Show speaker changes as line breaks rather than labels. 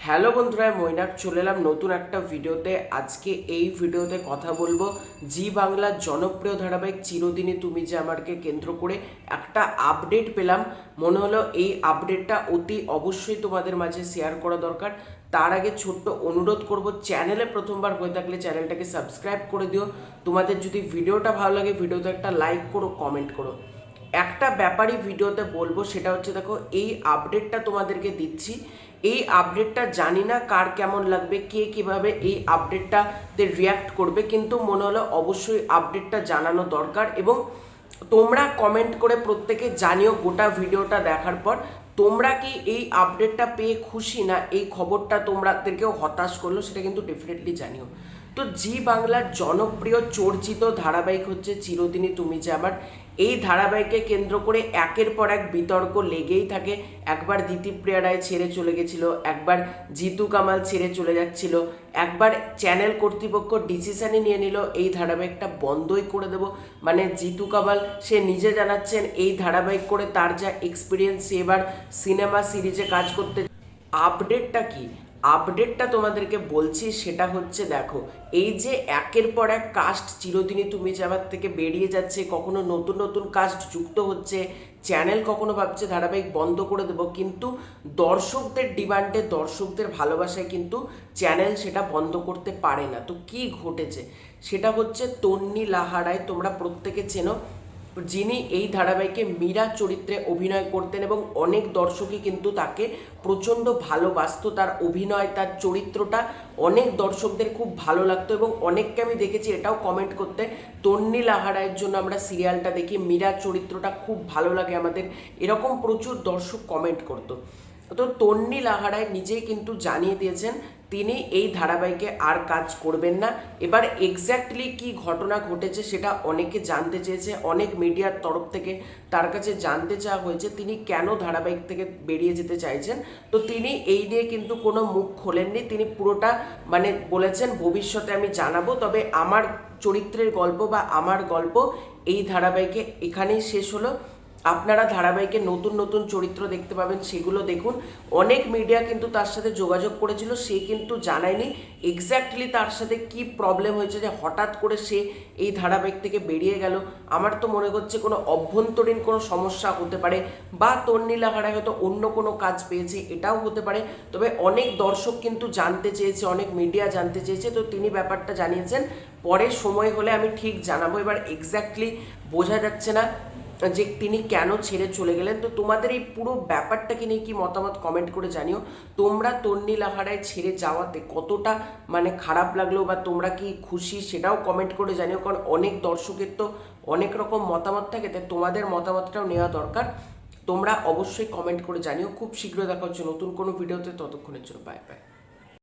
Hello বন্ধুরা, মৈনাক চলে এলাম নতুন একটা ভিডিওতে। আজকে এই ভিডিওতে কথা বলবো জি বাংলার জনপ্রিয় ধারাবাহিক চিরদিনই তুমি যে আমারকে কেন্দ্র করে একটা আপডেট পেলাম। মনে হলো এই আপডেটটা অতি অবশ্যই তোমাদের মাঝে শেয়ার করা দরকার। তার আগে ছোট্ট অনুরোধ করব, চ্যানেলে প্রথমবার হয়ে থাকলে চ্যানেলটাকে সাবস্ক্রাইব করে দিও। তোমাদের যদি ভিডিওটা ভালো লাগে ভিডিওতে একটা লাইক করো, কমেন্ট করো। একটা ব্যাপারই ভিডিওতে বলবো, সেটা হচ্ছে দেখো, এই আপডেটটা তোমাদেরকে দিচ্ছি। এই আপডেটটা জানি না কার কেমন লাগবে, কে কিভাবে এই আপডেটটাতে রিয়্যাক্ট করবে, কিন্তু মনে হলো অবশ্যই আপডেটটা জানানো দরকার। এবং তোমরা কমেন্ট করে প্রত্যেকে জানিও গোটা ভিডিওটা দেখার পর তোমরা কি এই আপডেটটা পেয়ে খুশি, না এই খবরটা তোমাদেরকেও হতাশ করলো, সেটা কিন্তু ডেফিনেটলি জানিও। তো জি বাংলার জনপ্রিয় চর্চিত ধারাবাহিক হচ্ছে চিরদিনই তুমি যে আমার। এই ধারাবাহিককে কেন্দ্র করে একের পর এক বিতর্ক লেগেই থাকে। একবার দিতিপ্রিয়া রায় ছেড়ে চলে গেছিল, একবার জিতু কামাল ছেড়ে চলে যাচ্ছিল, একবার চ্যানেল কর্তৃপক্ষ ডিসিশনই নিয়ে নিল এই ধারাবাহিকটা বন্ধই করে দেব। মানে জিতু কামাল সে নিজে জানাচ্ছেন এই ধারাবাহিক করে তার যা এক্সপিরিয়েন্স, সে এবার সিনেমা সিরিজে কাজ করতে। আপডেটটা কি? আপডেটটা তোমাদেরকে বলছি, সেটা হচ্ছে দেখো, এই যে একের পর এক কাস্ট চিরদিনই তুমি যাবার থেকে বেরিয়ে যাচ্ছে, কখনো নতুন নতুন কাস্ট যুক্ত হচ্ছে, চ্যানেল কখনো ভাবছে ধারাবাহিক বন্ধ করে দেবো, কিন্তু দর্শকদের ডিমান্ডে, দর্শকদের ভালোবাসায় কিন্তু চ্যানেল সেটা বন্ধ করতে পারে না। তো কি ঘটেছে সেটা হচ্ছে, তন্নি লাহারায় তোমরা প্রত্যেকে চেনো, যিনি এই ধারাবাহিকে মীরা চরিত্রে অভিনয় করতেন এবং অনেক দর্শকই কিন্তু তাকে প্রচণ্ড ভালোবাসতো। তার অভিনয়, তার চরিত্রটা অনেক দর্শকদের খুব ভালো লাগতো এবং অনেককে আমি দেখেছি এটাও কমেন্ট করতে, তন্নি লাহারায়ের জন্য আমরা সিরিয়ালটা দেখি, মীরা চরিত্রটা খুব ভালো লাগে আমাদের, এরকম প্রচুর দর্শক কমেন্ট করতো। তো তন্নি লাহারায় নিজেই কিন্তু জানিয়ে দিয়েছেন তিনি এই ধারাবাহিকে আর কাজ করবেন না। এবার এক্স্যাক্টলি কি ঘটনা ঘটেছে সেটা অনেকে জানতে চেয়েছে, অনেক মিডিয়ার তরফ থেকে তার কাছে জানতে চাওয়া হয়েছে তিনি কেন ধারাবাহিক থেকে বেরিয়ে যেতে চাইছেন। তো তিনি এই নিয়ে কিন্তু কোনো মুখ খোলেননি, তিনি পুরোটা মানে বলেছেন ভবিষ্যতে আমি জানাবো, তবে আমার চরিত্রের গল্প বা আমার গল্প এই ধারাবাহিকে এখানেই শেষ হলো। আপনারা ধারাবাহিকে নতুন নতুন চরিত্র দেখতে পাবেন, সেগুলো দেখুন। অনেক মিডিয়া কিন্তু তার সাথে যোগাযোগ করেছিল, সে কিন্তু জানায়নি এক্স্যাক্টলি তার সাথে কি প্রবলেম হয়েছে যে হঠাৎ করে সে এই ধারাবাহিক থেকে বেরিয়ে গেল। আমার তো মনে হচ্ছে কোনো অভ্যন্তরীণ কোনো সমস্যা হতে পারে, বা তন্নি লাহারায় হয়তো অন্য কোনো কাজ পেয়েছে, এটাও হতে পারে। তবে অনেক দর্শক কিন্তু জানতে চেয়েছে, অনেক মিডিয়া জানতে চেয়েছে, তো তিনি ব্যাপারটা জানিয়েছেন পরে সময় হলে আমি ঠিক জানাবো। এবার এক্স্যাক্টলি বোঝা যাচ্ছে না যে তিনি কেন ছেড়ে চলে গেলেন। তো তোমাদের এই পুরো ব্যাপারটাকে নিয়ে কি মতামত কমেন্ট করে জানিও। তোমরা তন্নি লাহারায় ছেড়ে যাওয়াতে কতটা মানে খারাপ লাগলো, বা তোমরা কি খুশি সেটাও কমেন্ট করে জানিও, কারণ অনেক দর্শকের তো অনেক রকম মতামত থাকে, তাই তোমাদের মতামতটাও নেওয়া দরকার। তোমরা অবশ্যই কমেন্ট করে জানিও। খুব শীঘ্রই দেখা হচ্ছে নতুন কোনো ভিডিওতে, ততক্ষণের জন্য বাই বাই।